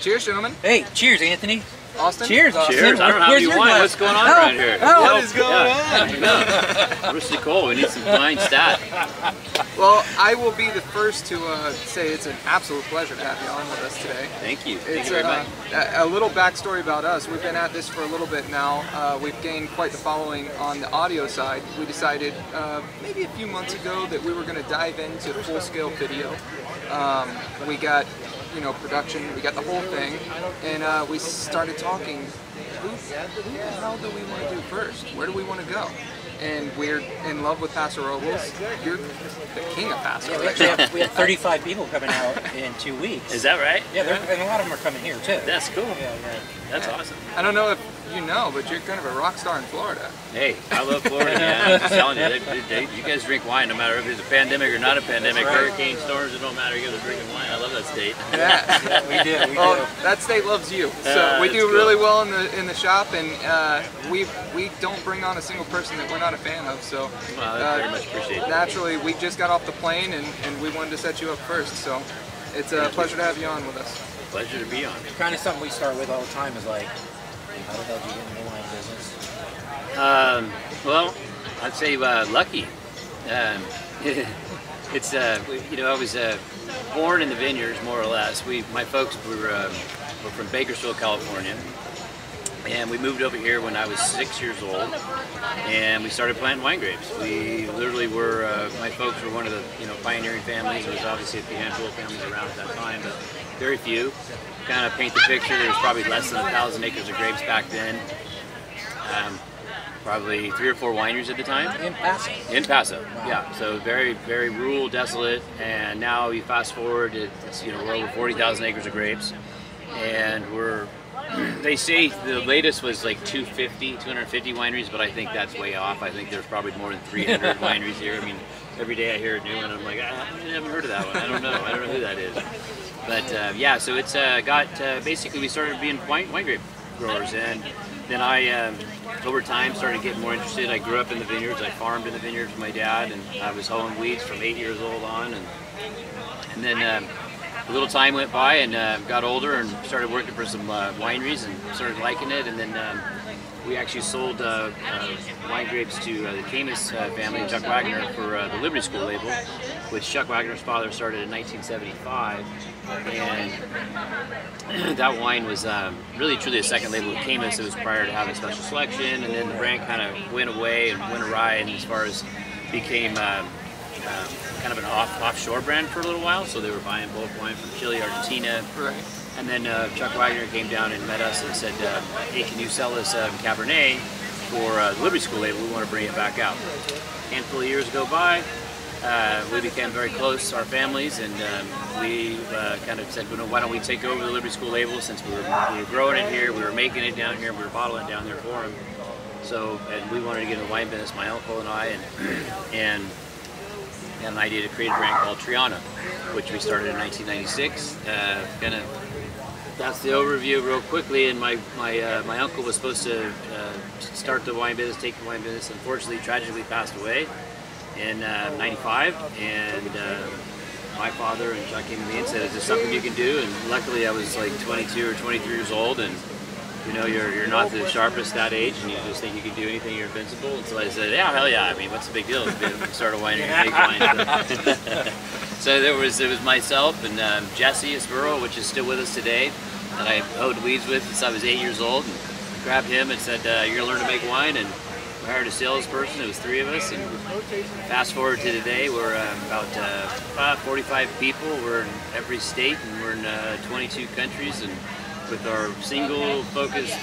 Cheers, gentlemen. Hey, cheers, Anthony. Austin? Cheers, Austin. Cheers. I don't know how you wine. What's going on around here? What is going on? I know. It's really cold. We need some wine stat. Well, I will be the first to say it's an absolute pleasure to have you on with us today. Thank you. It's Thank you very much. A little backstory about us. We've been at this for a little bit now. We've gained quite the following on the audio side. We decided maybe a few months ago that we were going to dive into full-scale video. We got production, we got the whole thing, and we started talking, who the hell do we want to do first? Where do we want to go? And we're in love with Paso Robles. You're the king of Paso. Yeah, we have 35 people coming out in 2 weeks. Is that right? Yeah, and a lot of them are coming here too. That's cool. Yeah. That's awesome. I don't know if you know, but you're kind of a rock star in Florida. Hey, I love Florida, man. I'm just telling you, you guys drink wine no matter if it's a pandemic or not a pandemic, right. Hurricane, storms, it don't matter. You guys are drinking wine. I love that state. Yeah, we do. Well, that state loves you. So we do really well in the shop, and we don't bring on a single person that we're not a fan of. So well, that's very much appreciated. Naturally, we just got off the plane, and we wanted to set you up first. So it's a pleasure to have you on with us. Pleasure to be on. Kind of something we start with all the time is like, how the hell did you get into the wine business? Well, I'd say lucky. It's I was born in the vineyards more or less. My folks were from Bakersfield, California, and we moved over here when I was 6 years old, and we started planting wine grapes. We literally were. My folks were one of the pioneering families. There was obviously a handful of families around at that time, but very few. Kind of paint the picture. There was probably less than 1,000 acres of grapes back then. Probably 3 or 4 wineries at the time. In Paso. In Paso, wow. Yeah. So very, very rural, desolate, and now you fast forward, it's we're over 40,000 acres of grapes, and they say the latest was like 250 wineries, but I think that's way off. I think there's probably more than 300 wineries here. I mean, every day I hear a new one, I'm like, I haven't heard of that one. I don't know who that is. But yeah, so it's basically we started being wine grape growers, and then I over time started getting more interested. I grew up in the vineyards. I farmed in the vineyards with my dad, and I was hoeing weeds from 8 years old on, and then a little time went by, and got older and started working for some wineries and started liking it, and then we actually sold wine grapes to the Camus family, Chuck Wagner, for the Liberty School label, which Chuck Wagner's father started in 1975, and that wine was really truly a second label of Camus. It was prior to having Special Selection, and then the brand kind of went away and went awry, and as far as became kind of an offshore brand for a little while, so they were buying bulk wine from Chile, Argentina. Right. And then Chuck Wagner came down and met us and said, hey, can you sell us Cabernet for the Liberty School label? We want to bring it back out. A handful of years go by, we became very close, our families, and we kind of said, well, why don't we take over the Liberty School label, since we were growing it here, we were making it down here, we were bottling it down there for them. So, and we wanted to get in the wine business, my uncle and I, and had an idea to create a brand called Triana, which we started in 1996. That's the overview real quickly. And my uncle was supposed to start the wine business, take the wine business. Unfortunately, tragically passed away in '95, and my father and Chuck came to me and said, "Is this something you can do?" And luckily, I was like 22 or 23 years old, and you're not the sharpest that age, and you just think you can do anything, you're invincible. And so I said, yeah, hell yeah, I mean, what's the big deal? Start a winery and make wine. So it was myself and Jesse Esburo, which is still with us today, that I hoed weeds with since I was 8 years old, and grabbed him and said, you're going to learn to make wine, and we hired a salesperson. It was 3 of us, and fast forward to today, we're about 45 people. We're in every state, and we're in 22 countries, and with our single focused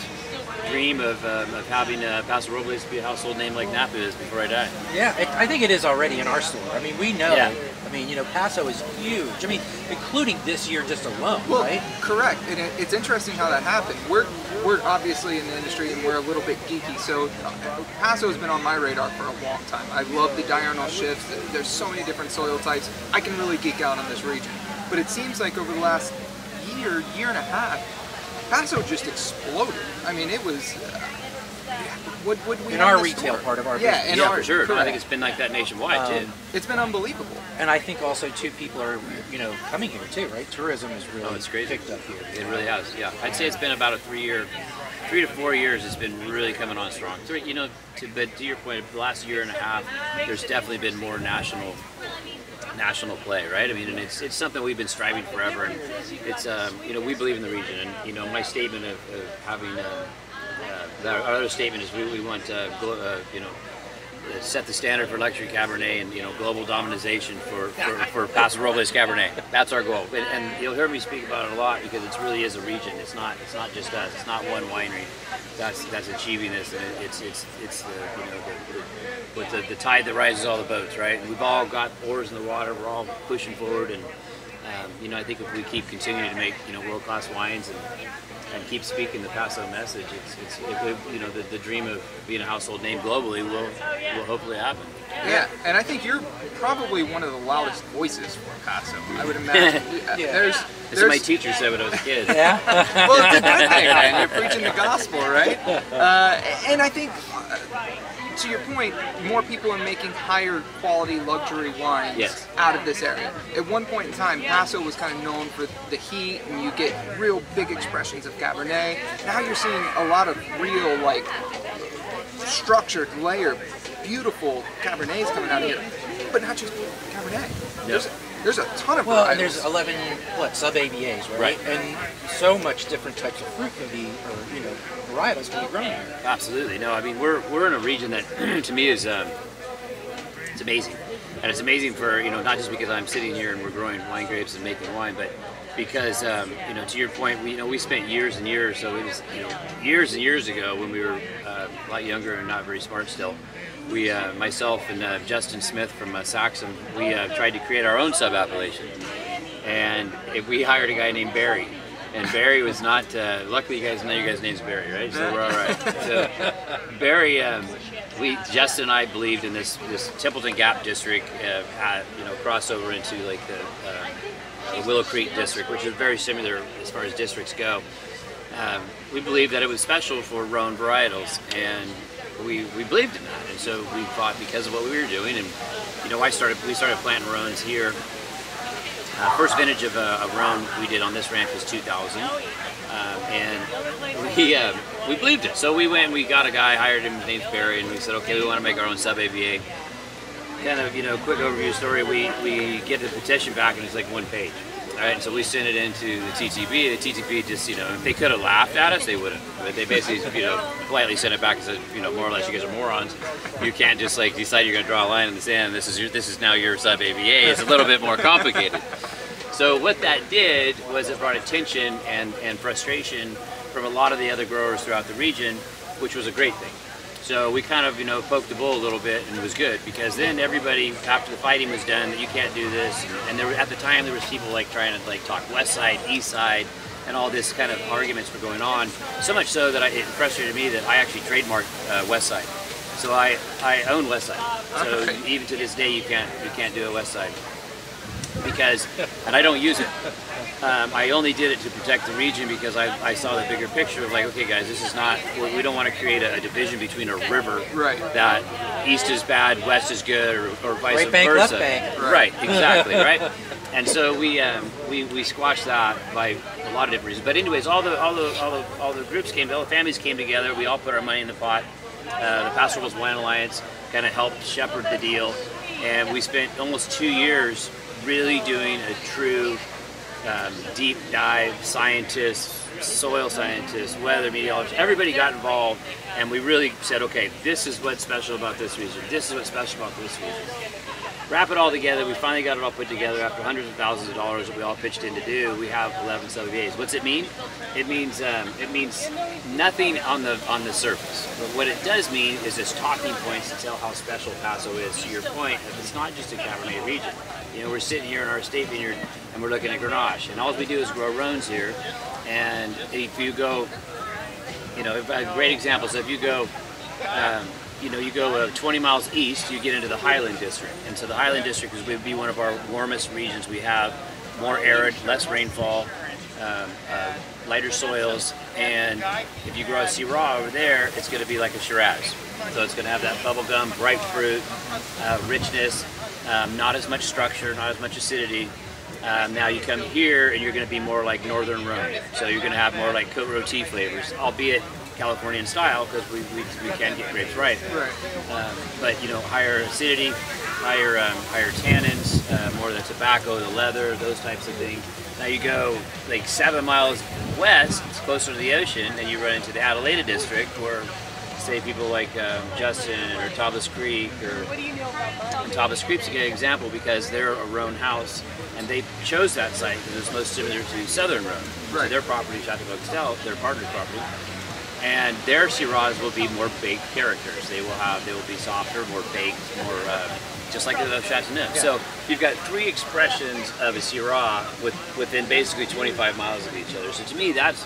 dream of having Paso Robles be a household name like Napa is before I die. Yeah, I think it is already in our store. I mean, we know. Yeah. I mean, Paso is huge. I mean, including this year just alone, well, right? Correct. And it's interesting how that happened. We're obviously in the industry, and we're a little bit geeky. So Paso has been on my radar for a long time. I love the diurnal shifts. There's so many different soil types. I can really geek out on this region. But it seems like over the last year and a half, Paso just exploded. I mean, it was, would we in have our the retail store? part of our Yeah, business. in Yeah, our, for sure. I correct. think it's been like that nationwide too. It's been unbelievable. And I think also too, people are, you know, coming here too, right? Tourism is really It's crazy. picked up here. It really has. Yeah, I'd say it's been about a 3 to 4 years. It's been really coming on strong. You know, but to your point, the last year and a half, there's definitely been more national play, right? I mean, and it's something we've been striving forever, and it's you know, we believe in the region, and you know, my statement of having our other statement is we want you know, set the standard for luxury Cabernet and, you know, global dominization for Paso Robles Cabernet. That's our goal, and you'll hear me speak about it a lot because it really is a region. It's not just us. It's not one winery that's achieving this, and it's the, you know, the tide that rises all the boats, right? And we've all got oars in the water. We're all pushing forward, and you know, I think if we keep continuing to make, you know, world-class wines and keep speaking the Paso message, it's you know, the dream of being a household name globally will hopefully happen. Yeah, and I think you're probably one of the loudest voices for Paso. I would imagine. There's This is my teacher said when I was a kid. Yeah. well, it's a good thing, man. You're preaching the gospel, right? And I think, to your point, more people are making higher quality luxury wines out of this area. At one point in time, Paso was kind of known for the heat, and you get real big expressions of Cabernet. Now you're seeing a lot of real, like, structured, layered, beautiful Cabernets coming out of here. But not just Cabernet. Yep. There's a ton of Well, varietals. and there's 11 sub-AVAs, right? Right. And so much different types of fruit can be, or, you know, varietals can be grown here. Absolutely. No, I mean, we're in a region that to me is it's amazing, and it's amazing for, you know, not just because I'm sitting here and we're growing wine grapes and making wine, but because you know, to your point, we spent years and years. So it was, you know, years and years ago when we were a lot younger and not very smart still. We, myself and Justin Smith from Saxon, we tried to create our own sub-appellation, and we hired a guy named Barry. And Barry was not, luckily you guys know your guys' name's Barry, right? So we're all right. So Barry, Justin and I believed in this Templeton Gap district, you know, crossover into like the Willow Creek district, which is very similar as far as districts go. We believed that it was special for Rhone varietals, and we believed in that. And so we thought, because of what we were doing, and you know, we started planting Rhones here. First vintage of Rhone we did on this ranch was 2000, and we believed it. So we went and we got a guy, hired him, his name's Barry, and we said, okay, we want to make our own sub-AVA. Kind of, you know, quick overview story, we get the petition back and it's like 1 page. All right, and so we sent it into the TTP. The TTP just, you know, if they could have laughed at us, they wouldn't. But they basically, you know, politely sent it back and said, you know, more or less, you guys are morons. You can't just like decide you're going to draw a line in the sand. This is now your sub-AVA. It's a little bit more complicated. So what that did was it brought attention and frustration from a lot of the other growers throughout the region, which was a great thing. So we kind of, you know, poked the bull a little bit, and it was good, because then everybody, after the fighting was done, that you can't do this, and there were, at the time there was people like trying to like talk west side, east side, and all this kind of arguments were going on. So much so that it frustrated me that I actually trademarked west side. So I own west side. So even to this day you can't do a west side, because, and I don't use it. I only did it to protect the region, because I saw the bigger picture of like, okay guys, this is not, we don't want to create a division between a river, right, that east is bad, west is good, or vice right bank, versa. left bank. Right, exactly, right? And so we squashed that by a lot of different reasons. But anyways, all the groups came, all the families came together, we all put our money in the pot. The Paso Robles Wine Alliance kind of helped shepherd the deal, and we spent almost 2 years really doing a true deep dive. Scientists, soil scientists, weather meteorologists, everybody got involved, and we really said, okay, this is what's special about this region, this is what's special about this region. Wrap it all together. We finally got it all put together after hundreds of thousands of dollars that we all pitched in to do. We have 11 sub-AVAs. What's it mean? It means nothing on the surface. But what it does mean is this talking points to tell how special Paso is. To your point, it's not just a Cabernet region. You know, we're sitting here in our estate vineyard and we're looking at Grenache, and all we do is grow Rhones here. And if you go, you know, a great example. So if you go. You know, you go 20 miles east, you get into the Highland District. And so the Highland District would be one of our warmest regions. We have more arid, less rainfall, lighter soils, and if you grow a Syrah over there, it's going to be like a Shiraz. So it's going to have that bubblegum, bright fruit, richness, not as much structure, not as much acidity. Now you come here and you're going to be more like Northern Rhone. So you're going to have more like Côte Rôtie flavors, albeit Californian style, because we can get grapes right. But you know, higher acidity, higher tannins, more of the tobacco, the leather, those types of things. Now you go like 7 miles west, it's closer to the ocean, and you run into the Adelaida district, where say people like Justin or Taubas Creek, and Taubas Creek's a good example because they're a Rhone house, and they chose that site because it's most similar to Southern Rhone. So their property, Chateau Boxtel, their partner's property, and their Syrahs will be more baked characters. They will be softer, more baked, more just like the Chateauneuf. So you've got 3 expressions of a Syrah within basically 25 miles of each other. So to me, that's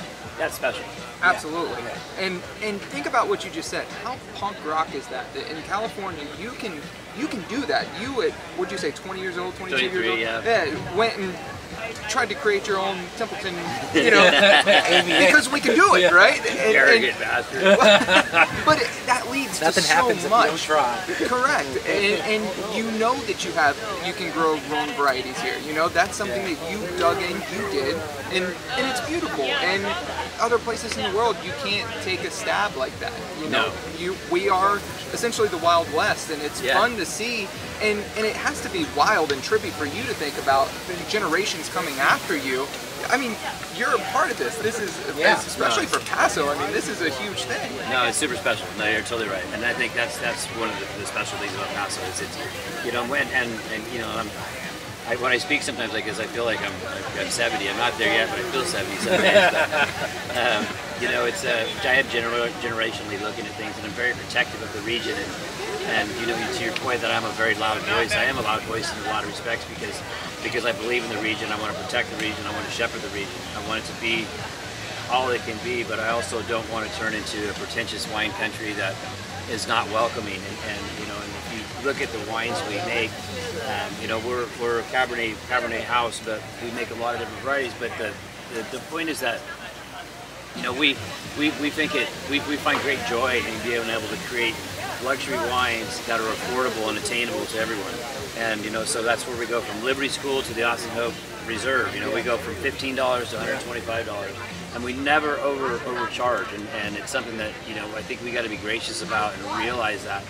special. Absolutely. And think about what you just said. How punk rock is that? That in California, you can do that. You at, what'd you say, 20 years old, 22 years old? Yeah, went and tried to create your own Templeton, you know, because we can do it, right? Arrogant bastard. But that leads to Nothing so happens much. if you don't try. Correct. And you know that you can grow Rhone varieties here. You know, that's something that you dug in, you did, and it's beautiful. And other places in the world, you can't take a stab like that. You know, we are essentially the Wild West, and it's fun to see. And it has to be wild and trippy for you to think about the generations coming after you. I mean, you're a part of this. This is, especially for Paso, I mean, this is a huge thing. No, it's super special. No, you're totally right. And I think that's one of the special things about Paso. It's you know, and you know, when I speak sometimes, I feel like I'm 70. I'm not there yet, but I feel 70 some days. But, you know, it's I am generationally looking at things, and I'm very protective of the region. And you know, to your point that I'm a very loud voice, I am a loud voice in a lot of respects because I believe in the region. I want to protect the region. I want to shepherd the region. I want it to be all it can be, but I also don't want to turn into a pretentious wine country that is not welcoming. And you know, and if you look at the wines we make, you know, we're a Cabernet house, but we make a lot of different varieties. But the point is that, you know, we find great joy in being able to create luxury wines that are affordable and attainable to everyone. And you know, so that's where we go from Liberty School to the Austin Hope Reserve. You know, we go from $15 to $125, and we never overcharge. And it's something that, you know, I think we got to be gracious about and realize that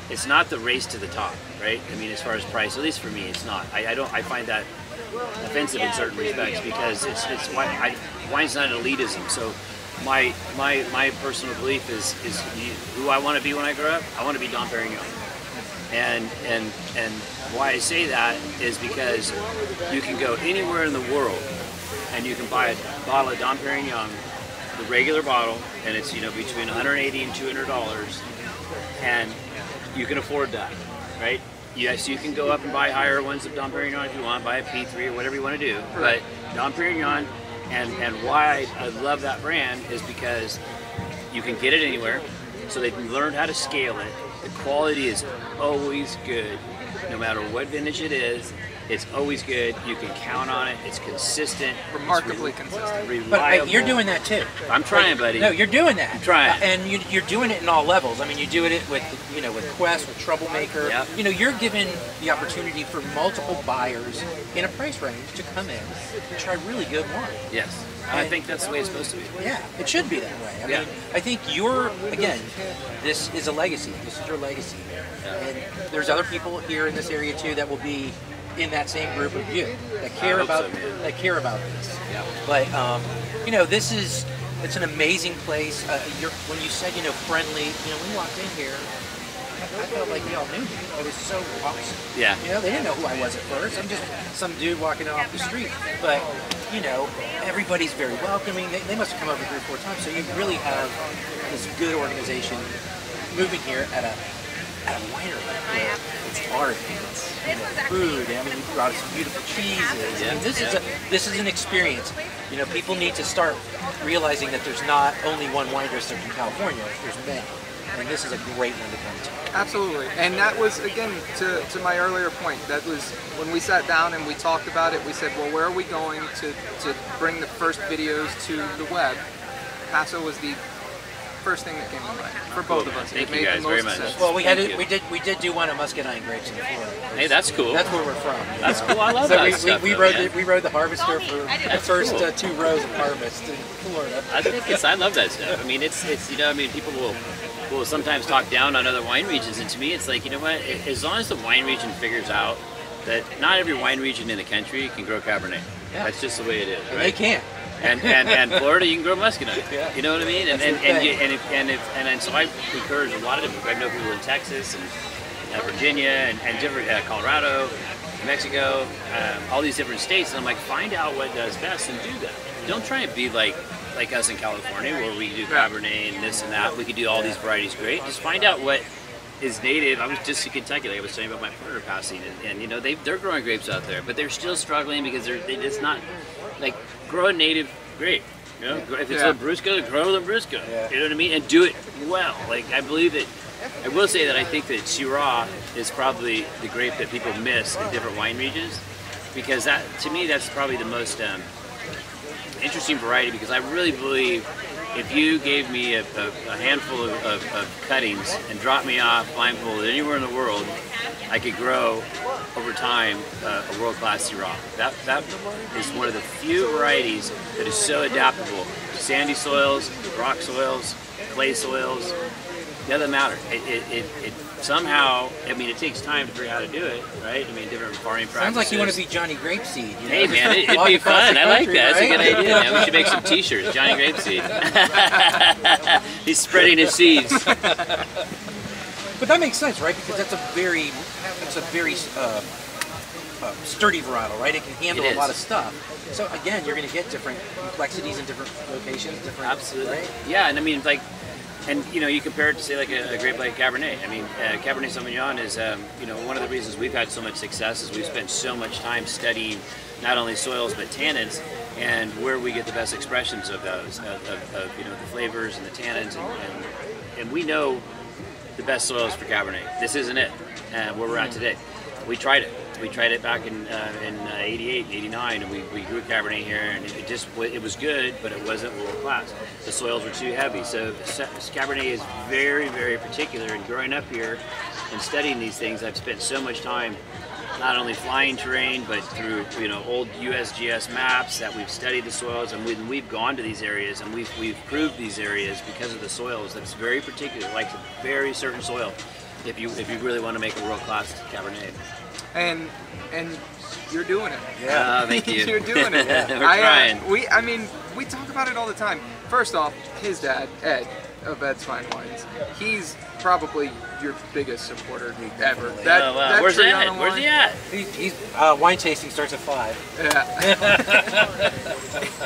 it's not the race to the top, right? I mean, as far as price, at least for me, it's not. I find that offensive in certain respects because wine's not elitism. So my personal belief is who I want to be when I grow up. I want to be Dom Perignon. And why I say that is because you can go anywhere in the world and you can buy a bottle of Dom Perignon, the regular bottle, and it's, you know, between $180 and $200, and you can afford that, right? Yes, you can go up and buy higher ones of Dom Perignon if you want, buy a P3 or whatever you want to do, but Dom Perignon. And why I love that brand is because you can get it anywhere, so they've learned how to scale it. The quality is always good, no matter what vintage it is. It's always good. You can count on it. It's consistent. Remarkably consistent. Reliable. But you're doing that too. I'm trying, buddy. No, you're doing that. I'm trying. And you're doing it in all levels. I mean, you do it with, you know, with Quest, with Troublemaker. Yep. You know, you're given the opportunity for multiple buyers in a price range to come in and try really good wine. Yes. I think that's the way it's supposed to be. Yeah, it should be that way. I mean, I think again, this is a legacy. This is your legacy. And there's other people here in this area too that will be in that same group of you that care about this. Yeah. But you know, it's an amazing place. When you said, you know, friendly, you know, when you walked in here, I felt like they all knew me. It was so awesome. Yeah. You know, they didn't know who I was at first. I'm just some dude walking off the street. But, you know, everybody's very welcoming. They must have come over 3 or 4 times. So you really have this good organization moving here at a winery. It's art. It's, you know, food. I mean, we brought us some beautiful cheeses. Yeah. I mean, this is an experience. You know, people need to start realizing that there's not only one wine district in California. There's many. and this is a great one to come to. Absolutely. And that was, again, to my earlier point, that was when we sat down and we talked about it, we said, well, where are we going to bring the first videos to the web? Paso was the first thing that came to mind for both of us. Thank you guys very much. Well, we did do one of muscadine grapes in Florida. Hey, that's cool. That's where we're from. That's cool. I love so that stuff. We rode the harvester for the first 2 rows of harvest in Florida. I love that stuff. I mean, it's people will sometimes talk down on other wine regions, and to me, it's like, you know what? As long as the wine region figures out that not every wine region in the country can grow Cabernet. Yeah. That's just the way it is, right? And they can't. And Florida, you can grow muscadine. Yeah. You know what I mean? And so I encourage a lot of different. I know people in Texas and Virginia and different Colorado, Mexico, all these different states. And I'm like, find out what does best and do that. Don't try and be like us in California, where we do Cabernet and this and that. We could do all these varieties great. Just find out what is native. I was just in Kentucky, like I was telling you about my partner passing, and you know they're growing grapes out there, but they're still struggling because it's not like grow a native grape. You know, if it's Lambrusco, grow Lambrusco. Yeah. You know what I mean, and do it well. Like I believe that. I will say that I think that Syrah is probably the grape that people miss in different wine regions, because that, to me, that's probably the most interesting variety, because I really believe if you gave me a handful of cuttings and dropped me off blindfolded anywhere in the world, I could grow over time a world-class Syrah. That is one of the few varieties that is so adaptable to sandy soils, rock soils, clay soils. It doesn't matter. It somehow, I mean, it takes time to figure out how to do it, right? I mean, different farming practices. Sounds like you want to be Johnny Grapeseed. You know? Hey man, it'd be fun. I like that. That's a good idea. Man. We should make some T-shirts. Johnny Grapeseed. He's spreading his seeds. But that makes sense, right? Because that's a very sturdy varietal, right? It can handle a lot of stuff. So again, you're going to get different complexities in different locations, different. Absolutely. Right? Yeah, and I mean, like. And you know, you compare it to say like a grape like Cabernet. I mean, Cabernet Sauvignon is you know, one of the reasons we've had so much success is we've spent so much time studying not only soils but tannins and where we get the best expressions of those, of you know, the flavors and the tannins, and we know the best soils for Cabernet. This isn't it where we're at today. We tried it. We tried it back in 88, 89, and we grew Cabernet here, and it was good, but it wasn't world class. The soils were too heavy. So Cabernet is very, very particular. And growing up here and studying these things, I've spent so much time not only flying terrain, but through, you know, old USGS maps that we've studied the soils, and we've gone to these areas and we've proved these areas because of the soils. That's very particular, like a very certain soil, if you really want to make a world class Cabernet. And you're doing it. Yeah, thank you. You're doing it. We're trying. I mean, we talk about it all the time. First off, his dad, Ed, of Ed's Fine Wines, he's probably your biggest supporter ever. Wow. Where's Ed? Where's he at? He's wine tasting starts at 5. Yeah.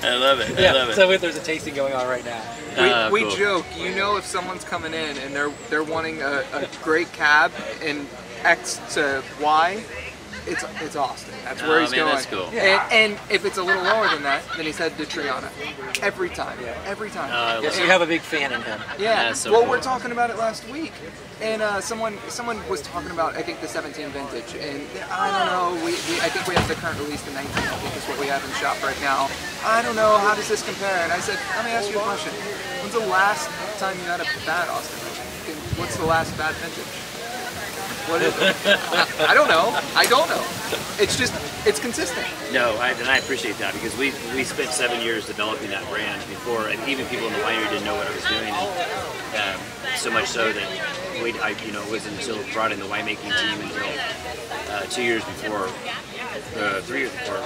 I love it. Yeah, I love it. so there's a tasting going on right now. We cool. joke, you know, if someone's coming in and they're wanting a great cab in X to Y, it's Austin. That's where he's going. That's cool. And if it's a little lower than that, then he's headed to Triana. Every time. Yeah. Every time. Yes, you have a big fan in him. Yeah. So well, cool. we're talking about it last week, and someone was talking about, I think, the 17 vintage, and I don't know. I think we have the current release, the 19. I think is what we have in shop right now. I don't know, how does this compare? And I said, let me ask you a question. When's the last time you had a bad Austin? What's the last bad vintage? What is it? I don't know. I don't know. It's just, it's consistent. No, and I appreciate that, because we spent 7 years developing that brand before, and even people in the winery didn't know what I was doing. And, so much so that you know, it wasn't until brought in the winemaking team until 2 years before, 3 years before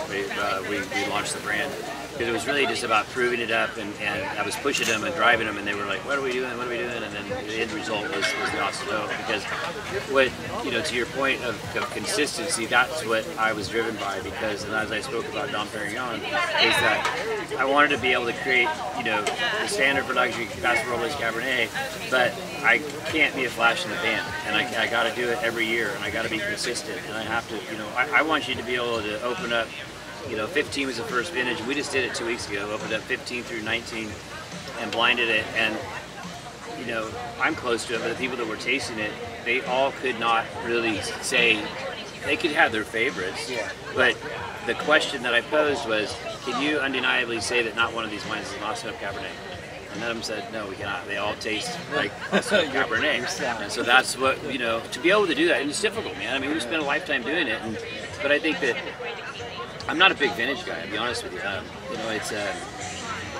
we launched the brand. Because it was really just about proving it up, and I was pushing them and driving them, and they were like, what are we doing, what are we doing? And then the end result was the Austin Hope. Because what, you know, to your point of consistency, that's what I was driven by, because, and as I spoke about Dom Perignon, is that I wanted to be able to create, you know, the standard for luxury Paso Robles Cabernet, but I can't be a flash in the pan, and I got to do it every year, and I got to be consistent, and I have to, you know, I want you to be able to open up. You know, 15 was the first vintage. We just did it 2 weeks ago. Opened up 15 through 19 and blinded it. And you know, I'm close to it, but the people that were tasting it, they all could not really say, they could have their favorites, but the question that I posed was, can you undeniably say that not one of these wines is an Austin Hope Cabernet? And none of them said, no, we cannot. They all taste like Austin Hope Cabernet. And so that's what, you know, to be able to do that, and it's difficult, man. I mean, we spent a lifetime doing it, but I think that I'm not a big vintage guy, to be honest with you. You know, it's,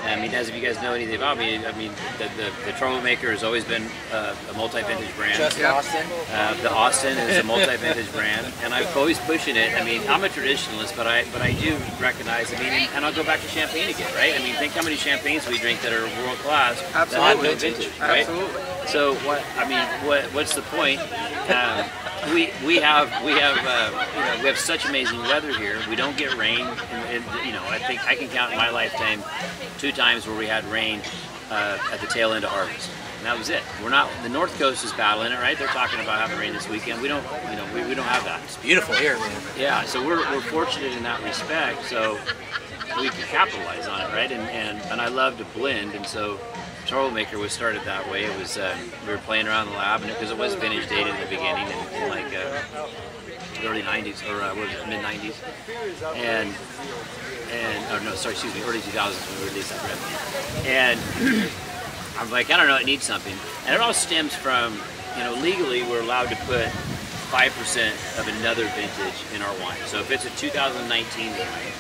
I mean, as if you guys know anything about me, I mean, the Troublemaker has always been a multi-vintage brand. Just Austin? The Austin is a multi-vintage brand, and I'm always pushing it. I mean, I'm a traditionalist, but I do recognize, I mean, and I'll go back to champagne again, right? I mean, think how many champagnes we drink that are world-class that have no vintage, right? Absolutely. So what, I mean, what's the point? We have such amazing weather here. We don't get rain. And, you know, I think I can count in my lifetime 2 times where we had rain at the tail end of harvest, and that was it. We're not. The North Coast is battling it, right? They're talking about having rain this weekend. We don't. You know, we don't have that. It's beautiful here, man. Yeah. So we're fortunate in that respect. So we can capitalize on it, right? And I love to blend, and so Troublemaker was started that way. It was we were playing around in the lab, and because it was vintage dated in the beginning, in like the early '90s or what was it, mid '90s, and oh no, sorry, excuse me, early 2000s when we released that brand. And I'm like, I don't know, it needs something, and it all stems from, you know, legally we're allowed to put 5% of another vintage in our wine. So if it's a 2019 wine,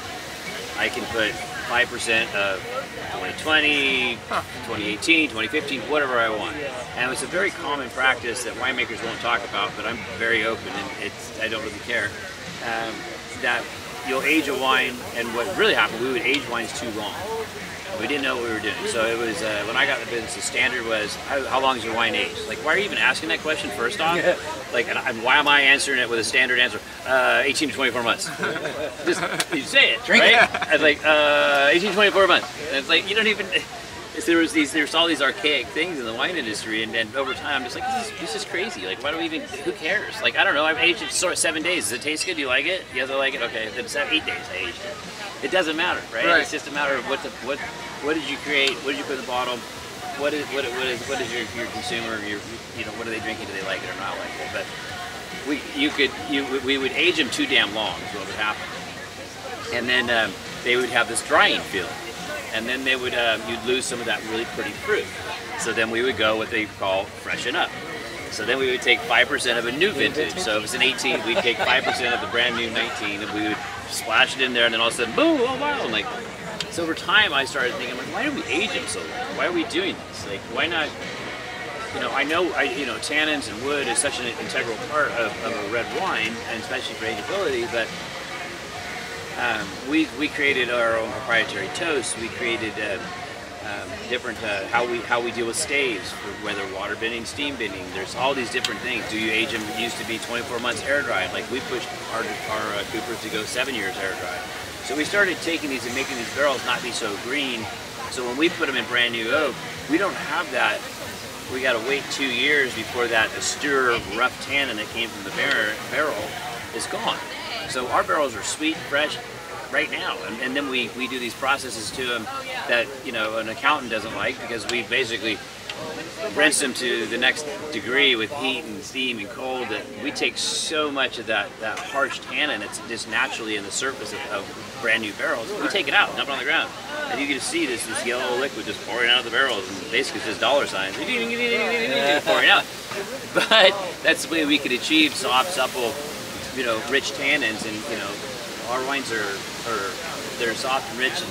I can put 5% of 2020, 2018, 2015, whatever I want. And it's a very common practice that winemakers won't talk about, but I'm very open, and I don't really care, that you'll age a wine, and what really happened, we would age wines too long. We didn't know what we were doing. So it was, when I got in the business, the standard was, how long is your wine aged? Like, why are you even asking that question first off? Yeah. Like, and why am I answering it with a standard answer? 18 to 24 months. Just, you say it, drink right? it. I was like, 18 to 24 months. And it's like, you don't even, there's all these archaic things in the wine industry, and over time, I'm just like, this is crazy. Like, why do we even, who cares? Like, I don't know, I've aged it 7 days. Does it taste good? Do you like it? Yes, I like it. Okay, then it's 8 days I aged it. It doesn't matter, right? It's just a matter of what did you create? What did you put in the bottle? What is your consumer? You know, what are they drinking? Do they like it or not like it? But we would age them too damn long is what would happen, and then they would have this drying feeling, and then they would you'd lose some of that really pretty fruit. So then we would go what they call freshen up. So then we would take 5% of a new vintage. So if it's an 18, we'd take 5% of the brand new 19, and we would splash it in there, and then all of a sudden, boom! Oh wow! I'm like, so over time, I started thinking, like, why do we age them so long? Why are we doing this? Like, why not? You know, I know, tannins and wood is such an integral part of a red wine, and especially for ageability. But we created our own proprietary toast. We created different how we deal with staves, for whether water bending, steam bending. There's all these different things. Do you age them? It used to be 24 months air dried. Like, we pushed our coopers to go 7 years air dried. So we started taking these and making these barrels not be so green. So when we put them in brand new oak, we don't have that. We got to wait 2 years before the stir of rough tannin that came from the barrel is gone. So our barrels are sweet, fresh right now, and then we do these processes to them that, you know, an accountant doesn't like, because we basically rinse them to the next degree with heat and steam and cold, that we take so much of that harsh tannin that's just naturally in the surface of brand new barrels. We take it out, dump it on the ground, and you can see this yellow liquid just pouring out of the barrels, and basically it's just dollar signs pouring out. But that's the way we could achieve soft, supple, you know, rich tannins, and, you know, our wines they're soft and rich,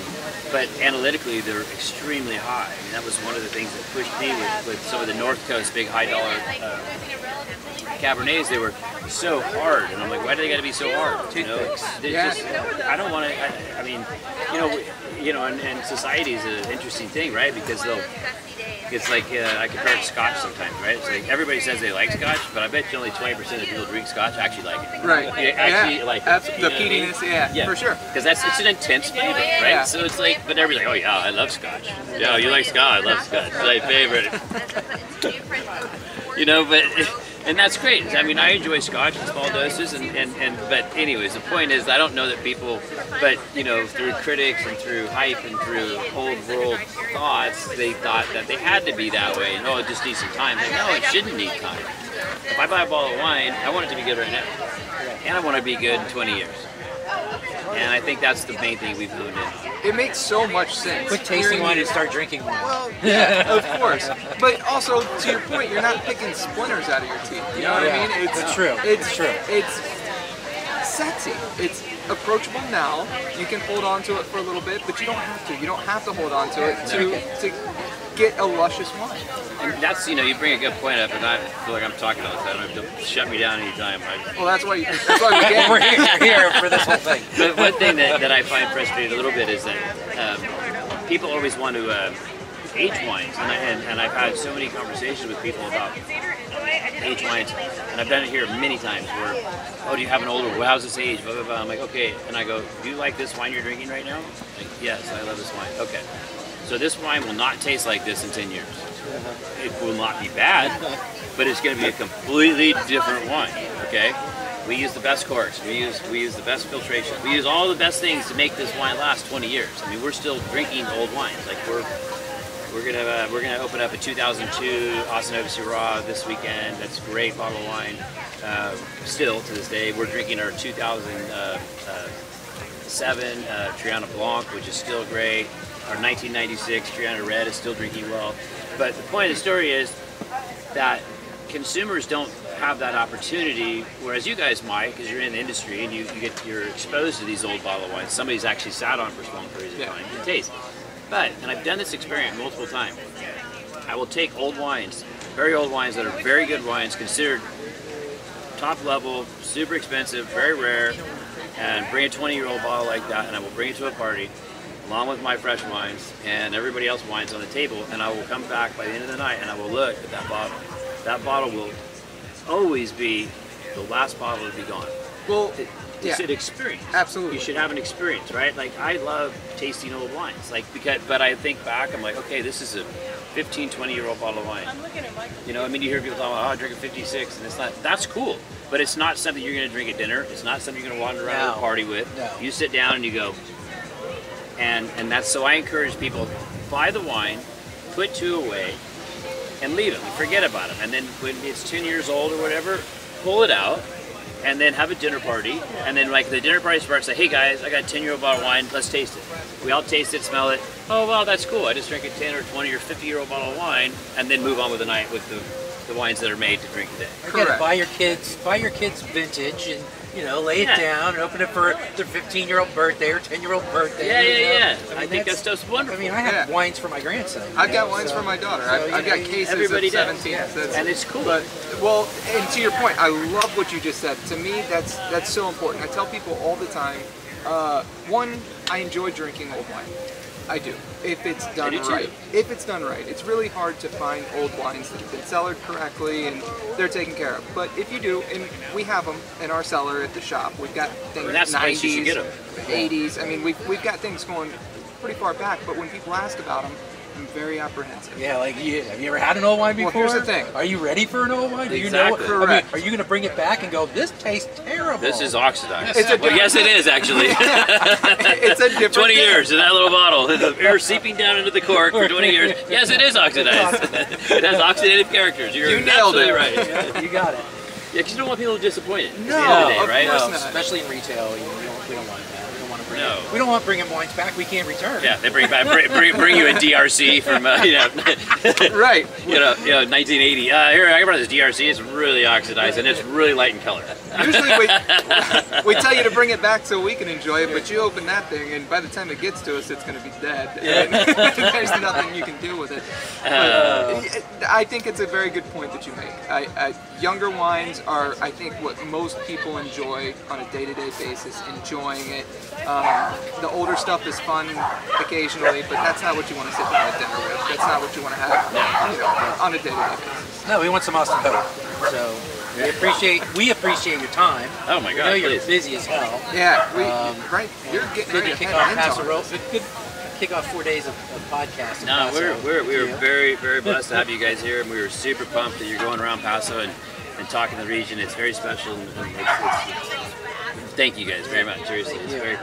but analytically they're extremely high. I mean, that was one of the things that pushed me with some of the North Coast big high dollar Cabernets. They were so hard, and I'm like, why do they got to be so hard? You know, just, I don't want to. I mean, you know, and society is an interesting thing, right? Because it's like, I compare it to Scotch sometimes, right? It's like everybody says they like Scotch, but I bet you only 20% of people drink Scotch actually like it. Right. They actually like it. The peatiness, yeah, for sure. Because it's an intense flavor, right? Yeah. So it's like, but everybody's like, oh yeah, I love Scotch. Yeah, you like Scotch? I love Scotch. It's my favorite. You know, but And that's great. I mean, I enjoy Scotch in small doses, but anyways, the point is, I don't know that people, but you know, through critics and through hype and through old world thoughts, they thought that they had to be that way, and oh, it just needs some time. But no, it shouldn't need time. If I buy a bottle of wine, I want it to be good right now, and I want it to be good in 20 years. And I think that's the main thing we've honed in. It makes so much sense. Quit tasting wine and start drinking wine. Well, yeah, of course. But also, to your point, you're not picking splinters out of your teeth. You know what I mean? It's true. It's true. It's sexy. It's approachable now. You can hold on to it for a little bit, but you don't have to. You don't have to hold on to it to get a luscious wine. And that's, you know, you bring a good point up, and I feel like I'm talking all the time. Don't shut me down anytime. Well, that's why we're here for this whole thing. But one thing that I find frustrating a little bit is that people always want to age wines, and I've had so many conversations with people about age wines, and I've done it here many times where, oh, do you have an older, well, how's this age, blah, blah, blah. I'm like, okay, and I go, do you like this wine you're drinking right now? Like, yes, I love this wine. Okay, so this wine will not taste like this in 10 years. It will not be bad, but it's going to be a completely different wine, okay? We use the best corks, we use the best filtration, we use all the best things to make this wine last 20 years. I mean, we're still drinking old wines. Like we're gonna open up a 2002 Austin Hope Winery this weekend. That's a great bottle of wine. Still to this day, we're drinking our 2007 Triana Blanc, which is still great. Our 1996 Triana Red is still drinking well. But the point of the story is that consumers don't have that opportunity, whereas you guys might, because you're in the industry and you're exposed to these old bottle of wines. Somebody's actually sat on for long periods of time and taste. But, and I've done this experiment multiple times, I will take old wines, very old wines that are very good wines, considered top level, super expensive, very rare, and bring a 20-year-old bottle like that, and I will bring it to a party, along with my fresh wines and everybody else's wines on the table, and I will come back by the end of the night and I will look at that bottle. That bottle will always be the last bottle to be gone. Well, it's an experience. Absolutely. You should have an experience, right? Like, I love tasting old wines. Like, but I think back, I'm like, okay, this is a 15, 20-year-old bottle of wine. You know, I mean, you hear people talking about, oh, I drink a 56, and it's not, that's cool. But it's not something you're going to drink at dinner. It's not something you're going to wander around a party with. No. You sit down and you go, and that's, so I encourage people, buy the wine, put 2 away, and leave them, and forget about them. And then when it's 10 years old or whatever, pull it out, and then have a dinner party, and then like the dinner party starts, say, hey guys, I got a 10-year-old bottle of wine, let's taste it. We all taste it, smell it, oh wow, that's cool, I just drank a 10 or 20 or 50-year-old bottle of wine, and then move on with the night with the wines that are made to drink today. Again, buy your kids vintage, and you know, lay it down and open it for their 15-year-old birthday or 10-year-old birthday. Yeah. I think that's just wonderful. I mean, I have wines for my grandson. I've got wines for my daughter. I've got cases everybody of 17. And it's cool. But, well, and to your point, I love what you just said. To me, that's so important. I tell people all the time, one, I enjoy drinking old wine. I do, if it's done right. If it's done right. It's really hard to find old wines that have been cellared correctly and they're taken care of. But if you do, and we have them in our cellar at the shop, we've got things 90s, 80s. I mean, we've got things going pretty far back, but when people ask about them, I'm very apprehensive. Yeah, like, have you ever had an old wine before? Well, here's the thing. Are you ready for an old wine? Do you know? I mean, are you going to bring it back and go, this tastes terrible? This is oxidized. Well, yes, it is actually. It's a different 20 years in that little bottle. The air seeping down into the cork for 20 years. Yes, it is oxidized. It has oxidative characters. You nailed it. Right. Yeah, you got it. Yeah, because you don't want people disappointed. No, at the end of the day, right? No, especially in retail, we don't want that. We don't want bringing wines back we can't return. Yeah, they bring you a DRC from right. 1980. Here, I brought this DRC. It's really oxidized and it's really light in color. Usually we tell you to bring it back so we can enjoy it, but you open that thing and by the time it gets to us, it's going to be dead. And there's nothing you can do with it. I think it's a very good point that you make. Younger wines are, I think, what most people enjoy on a day-to-day basis, enjoying it. The older stuff is fun occasionally, but that's not what you want to sit down at dinner with. That's not what you want to have on a day-to-day basis. No, we want some Austin Hope. So we appreciate your time. Oh my God! I know you're busy as hell. Yeah, right. You're getting good to kick off Paso. Good kick off 4 days of podcasting. No, we were very, very blessed to have you guys here, and we were super pumped that you're going around Paso. And and talking the region. It's very special. And thank you guys very much. Seriously, it's very cool.